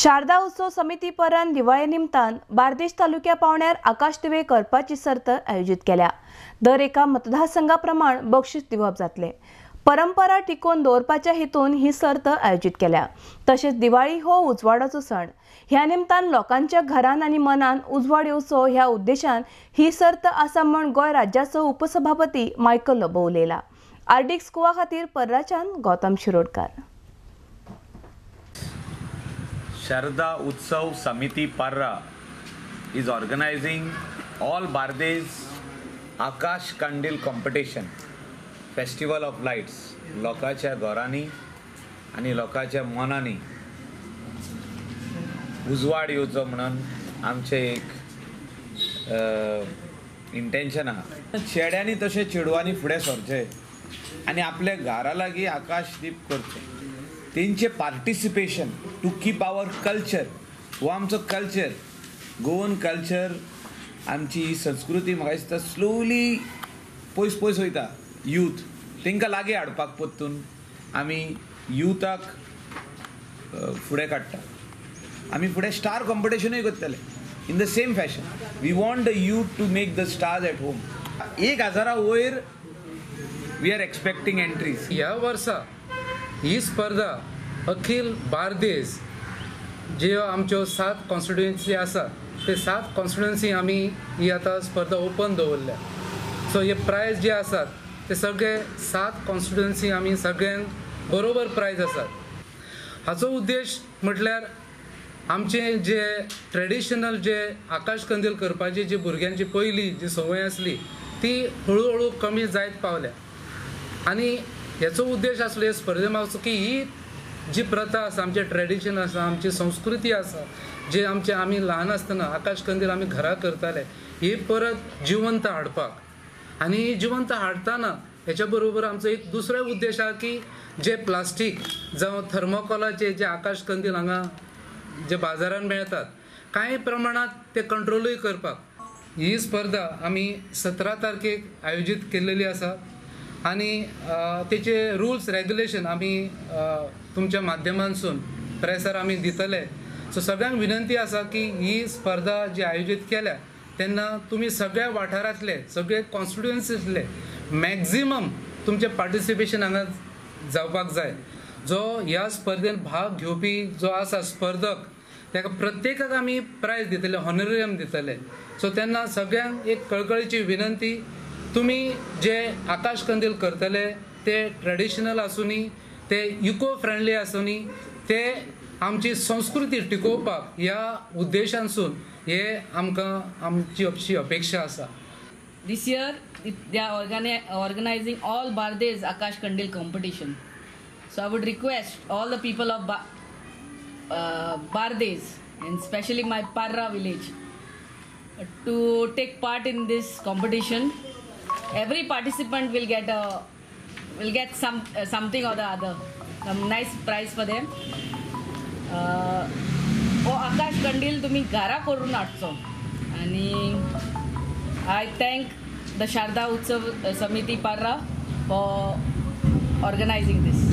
शारदा उत्सव समिती परान दिवाळे निमतान बार्देश तालुक्या पावण्यार आकाश दिवे करपाची सर्त आयोजित केल्या। दर एका मतदारसंघा प्रमाण बक्षीस दिवप जातले। परंपरा टिकोवन दवरपाच्या हेतून ही सर्त आयोजित केल्या। तसेच दिवाळी हो उजवाडाचो सण, ह्या निमतान लोकांच्या घरान आणि मनान उजवाड येवचो ह्या उद्देशान ही सर्त आसा म्हण गोय राज्याचो उपसभापती मायकल लोबो उलयला। आर्डिक्स गोवा खातीर पर्राच्यान Gautam Shirodkar. Sharda Utsav Samiti Parra is organizing all Bardes Akash Kandil competition, festival of lights. लोकाच्या घरांनी आणि लोकाच्या मनांनी उजवाड येवचो म्हणून आमचे एक इंटेंशन आहा। चेड्यांनी तशें चेडवांनी फुडें सरचें आनी आपल्या घरा लागीं आकाश दीप करचें। तेंचे participation to keep our culture, हो आमचो कल्चर, गोवन कल्चर, आमची ही संस्कृती म्हाका दिसता स्लोली पयस पयस वयता। यूथ तांकां लागीं हाडपाक पत्तून आमी युथाक फुडें काडटा। आमी फुडें स्टार कॉम्पिटिशनूय करतले in the same fashion. We want the youth to make the stars at home. 1000 वयर वी आर एक्सपेक्टिंग एंट्रीज। ह्या वर्सा ही स्पर्धा अखिल बार्देस ज्यो आमच्यो 7 कॉन्स्टिट्युएन्सी आसा ते 7 कॉन्स्टिट्युएन्सी आमी ही आतां स्पर्धा ओपन दवरल्या। सो हे प्रायज जे आसात ते सगळे 7 कॉन्स्टिट्युएन्सी आमी सगळ्यांक बरोबर प्रायज आसात। हाचो उद्देश म्हटल्यार आमचे जे ट्रेडिशनल जे आकाश कंदील करपाची जी भुरग्यांची पयली जी संवय आसली ती हळू कमी जायत पावल्या। आनी हेचो उद्देश आसलो हे स्पर्धे मागचो की ही जी प्रथा आसा, आमचे ट्रेडिशन आसा, आमची संस्कृती आसा, जे आमी ल्हान आसतना आकाश कंदील आमी घरा करताले, ही परत जिवंत हाडपाक। आनी ही जिवंत हाडटाना हेच्या बरोबर आमचो एक दुसरो उद्देश आसा की जे प्लास्टीक जावं थर्मोकॉलाचे जे आकाश कंदील हांगा जे बाजारान मेळटात कांय प्रमाणात ते कंट्रोलूय करपाक ही स्पर्धा आमी 17 तारखेक आयोजीत केल्लेली आसा। आनी तेचे रुल्स रेग्युलेशन आमी तुमच्या माध्यमांसून प्रेसार आमी दितले। सो सगळ्यांक विनंती आसा की ही स्पर्धा जी आयोजीत केल्या तेन्ना तुमी सगळ्या वाठारांतले सगळे कॉन्स्टिट्युएन्सीतले मॅक्झिमम तुमचे पार्टिसिपेशन हांगा जावपाक जाय। जो ह्या स्पर्धेन भाग घेवपी जो आसा स्पर्धक ताका प्रत्येकाक आमी प्रायज दितले, हॉनरेरियम दितले। सो तेन्ना सगळ्यांक एक कळकळीची विनंती, तुम्ही जे आकाश कंदील करतले ते ट्रेडिशनल आसुनी, ते इको फ्रेंडली आसुनी, ते आमची संस्कृती टिकोवपाक ह्या उद्देशांसून हे आमकां आमची अशी अपेक्षा आसा। This year they are organizing all Bardes Akash Kandil competition. So I would request all the people of Bardes and especially my Parra village to take part in this competition. Every participant will get something or the other, some nice prize for them. हो आकाश कंदील तुम्ही घरा करून हाडचो। आणि I thank the Sharda Utsav Samiti Parra for organizing this.